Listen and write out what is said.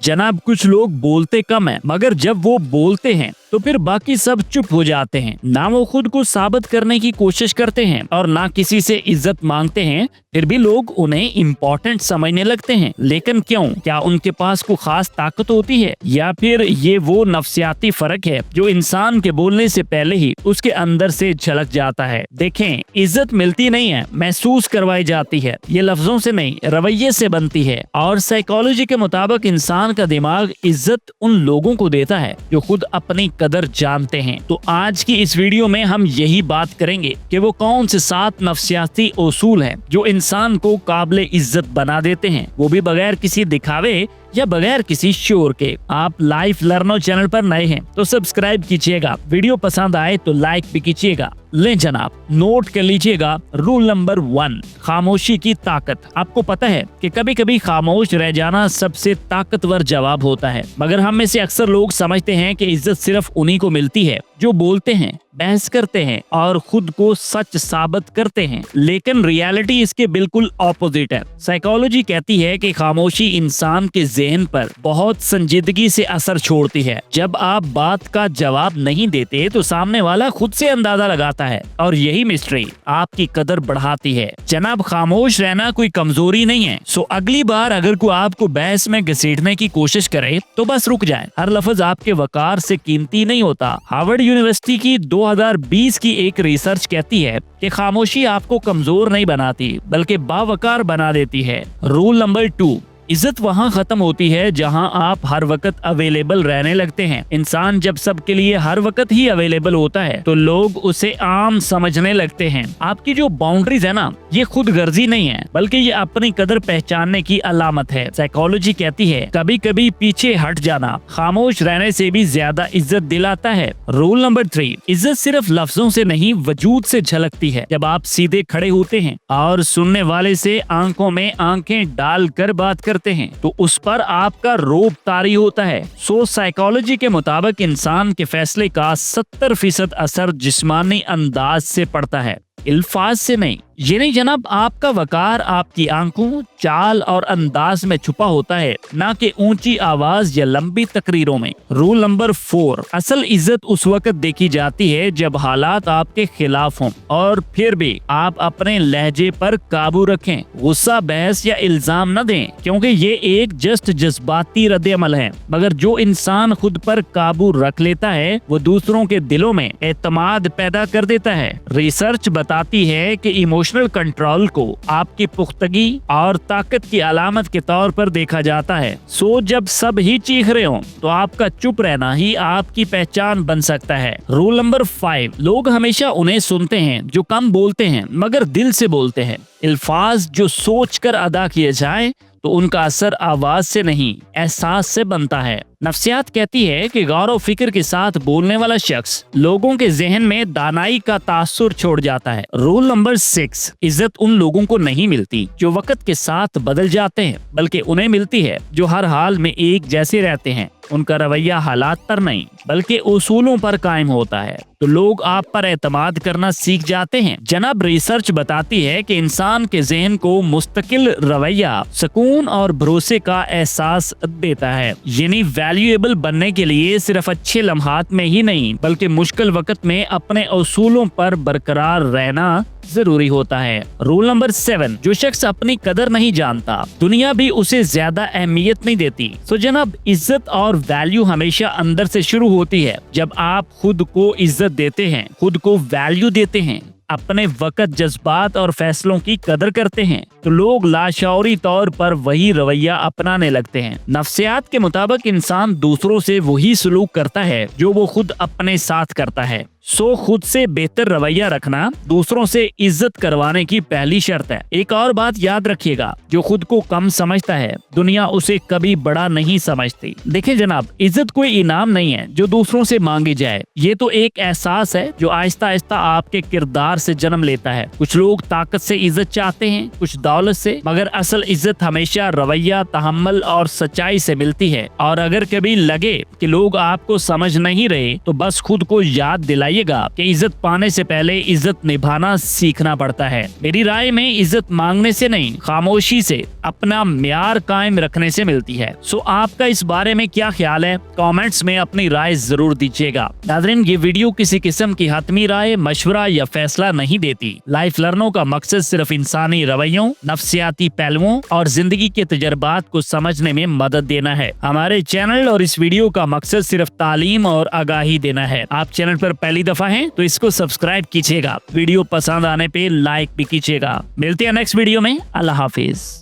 जनाब कुछ लोग बोलते कम हैं, मगर जब वो बोलते हैं तो फिर बाकी सब चुप हो जाते हैं। ना वो खुद को साबित करने की कोशिश करते हैं और ना किसी से इज्जत मांगते हैं, फिर भी लोग उन्हें इम्पोर्टेंट समझने लगते हैं। लेकिन क्यों? क्या उनके पास कोई खास ताकत होती है, या फिर ये वो नफ्सियाती फर्क है जो इंसान के बोलने से पहले ही उसके अंदर से झलक जाता है? देखें, इज्जत मिलती नहीं है, महसूस करवाई जाती है। ये लफ्जों से नहीं, रवैये से बनती है। और साइकोलॉजी के मुताबिक इंसान का दिमाग इज्जत उन लोगों को देता है जो खुद अपनी कदर जानते हैं। तो आज की इस वीडियो में हम यही बात करेंगे कि वो कौन से 7 नफ्सियाती उसूल हैं जो इंसान को काबिल इज्जत बना देते हैं, वो भी बगैर किसी दिखावे या बगैर किसी शोर के। आप लाइफ लर्नर चैनल पर नए हैं तो सब्सक्राइब कीजिएगा, वीडियो पसंद आए तो लाइक भी कीजिएगा। ले जनाब, नोट कर लीजिएगा रूल नंबर 1, खामोशी की ताकत। आपको पता है कि कभी कभी खामोश रह जाना सबसे ताकतवर जवाब होता है, मगर हम में से अक्सर लोग समझते हैं कि इज्जत सिर्फ उन्हीं को मिलती है जो बोलते हैं, बहस करते हैं और खुद को सच साबित करते हैं। लेकिन रियलिटी इसके बिल्कुल ऑपोजिट है। साइकोलॉजी कहती है कि खामोशी इंसान के ज़हन पर बहुत संजीदगी से असर छोड़ती है। जब आप बात का जवाब नहीं देते तो सामने वाला खुद से अंदाजा लगाता है और यही मिस्ट्री आपकी कदर बढ़ाती है। जनाब, खामोश रहना कोई कमजोरी नहीं है। सो अगली बार अगर कोई आपको बहस में घसीटने की कोशिश करे तो बस रुक जाए। हर लफ्ज आपके वकार से कीमती नहीं होता। हार्वर्ड यूनिवर्सिटी की 2020 की एक रिसर्च कहती है कि खामोशी आपको कमजोर नहीं बनाती बल्कि बावकार बना देती है। रूल नंबर 2, इज्जत वहाँ खत्म होती है जहाँ आप हर वक्त अवेलेबल रहने लगते हैं। इंसान जब सबके लिए हर वक्त ही अवेलेबल होता है तो लोग उसे आम समझने लगते हैं। आपकी जो बाउंड्रीज है ना, ये खुद गर्जी नहीं है बल्कि ये अपनी कदर पहचानने की अलामत है। साइकोलॉजी कहती है कभी कभी पीछे हट जाना खामोश रहने से भी ज्यादा इज्जत दिलाता है। रूल नंबर 3, इज्जत सिर्फ लफ्जों से नहीं वजूद से झलकती है। जब आप सीधे खड़े होते हैं और सुनने वाले से आंखों में आंखें डाल कर बात करते हैं तो उस पर आपका रोब तारी होता है। सो साइकोलॉजी के मुताबिक इंसान के फैसले का 70% असर जिस्मानी अंदाज से पड़ता है, अल्फाज से नहीं। ये नहीं जनाब, आपका वकार आपकी आंखों, चाल और अंदाज में छुपा होता है, ना कि ऊंची आवाज या लंबी तकरीरों में। रूल नंबर 4, असल इज्जत उस वक्त देखी जाती है जब हालात आपके खिलाफ हों और फिर भी आप अपने लहजे पर काबू रखें। गुस्सा, बहस या इल्जाम न दें क्योंकि ये एक जज्बाती रद्द-ए-अमल है, मगर जो इंसान खुद पर काबू रख लेता है वो दूसरों के दिलों में एतमाद पैदा कर देता है। रिसर्च बताती है कि इमोशनल कंट्रोल को आपकी पुख्तगी और ताकत की अलामत के तौर पर देखा जाता है। सो जब सब ही चीख रहे हो तो आपका चुप रहना ही आपकी पहचान बन सकता है। रूल नंबर 5, लोग हमेशा उन्हें सुनते हैं जो कम बोलते हैं मगर दिल से बोलते हैं। अल्फाज जो सोच कर अदा किए जाए तो उनका असर आवाज से नहीं एहसास से बनता है। नफ्सियात कहती है कि गौर और फिक्र के साथ बोलने वाला शख्स लोगों के जहन में दानाई का तासुर छोड़ जाता है। रूल नंबर 6, इज्जत उन लोगों को नहीं मिलती जो वक्त के साथ बदल जाते हैं बल्कि उन्हें मिलती है जो हर हाल में एक जैसे रहते हैं। उनका रवैया हालात पर नहीं बल्कि उसूलों पर कायम होता है तो लोग आप पर एतमाद करना सीख जाते हैं। जनाब, रिसर्च बताती है कि इंसान के जहन को मुस्तकिल रवैया सुकून और भरोसे का एहसास देता है। यानी वैल्यूएबल बनने के लिए सिर्फ अच्छे लम्हात में ही नहीं बल्कि मुश्किल वक्त में अपने उसूलों पर बरकरार रहना जरूरी होता है। रूल नंबर 7, जो शख्स अपनी कदर नहीं जानता दुनिया भी उसे ज्यादा अहमियत नहीं देती। तो जनाब, इज्जत और वैल्यू हमेशा अंदर से शुरू होती है। जब आप खुद को इज्जत देते हैं, खुद को वैल्यू देते हैं, अपने वक्त, जज्बात और फैसलों की कदर करते हैं तो लोग लाशौरी तौर पर वही रवैया अपनाने लगते हैं। नफ्सियात के मुताबिक इंसान दूसरों से वही सलूक करता है जो वो खुद अपने साथ करता है। सो खुद से बेहतर रवैया रखना दूसरों से इज्जत करवाने की पहली शर्त है। एक और बात याद रखिएगा, जो खुद को कम समझता है दुनिया उसे कभी बड़ा नहीं समझती। देखें जनाब, इज्जत कोई इनाम नहीं है जो दूसरों से मांगी जाए, ये तो एक एहसास है जो आहिस्ता आहिस्ता आपके किरदार से जन्म लेता है। कुछ लोग ताकत से इज्जत चाहते हैं, कुछ दौलत से, मगर असल इज्जत हमेशा रवैया, तहम्मुल और सच्चाई से मिलती है। और अगर कभी लगे कि लोग आपको समझ नहीं रहे तो बस खुद को याद दिलाई बताइएगा कि इज्जत पाने से पहले इज्जत निभाना सीखना पड़ता है। मेरी राय में इज्जत मांगने से नहीं, खामोशी से, अपना म्यार कायम रखने से मिलती है। सो आपका इस बारे में क्या ख्याल है? कमेंट्स में अपनी राय जरूर दीजिएगा। नाज़रीन, ये वीडियो किसी किस्म की हतमी राय, मशवरा या फैसला नहीं देती। लाइफ लर्नों का मकसद सिर्फ इंसानी रवैयों, नफ्सियाती पहलुओं और जिंदगी के तजर्बात को समझने में मदद देना है। हमारे चैनल और इस वीडियो का मकसद सिर्फ तालीम और आगाही देना है। आप चैनल पर पहली दफा हैं तो इसको सब्सक्राइब कीजिएगा। वीडियो पसंद आने पे लाइक भी कीजिएगा। मिलते हैं नेक्स्ट वीडियो में। अल्लाह हाफिज।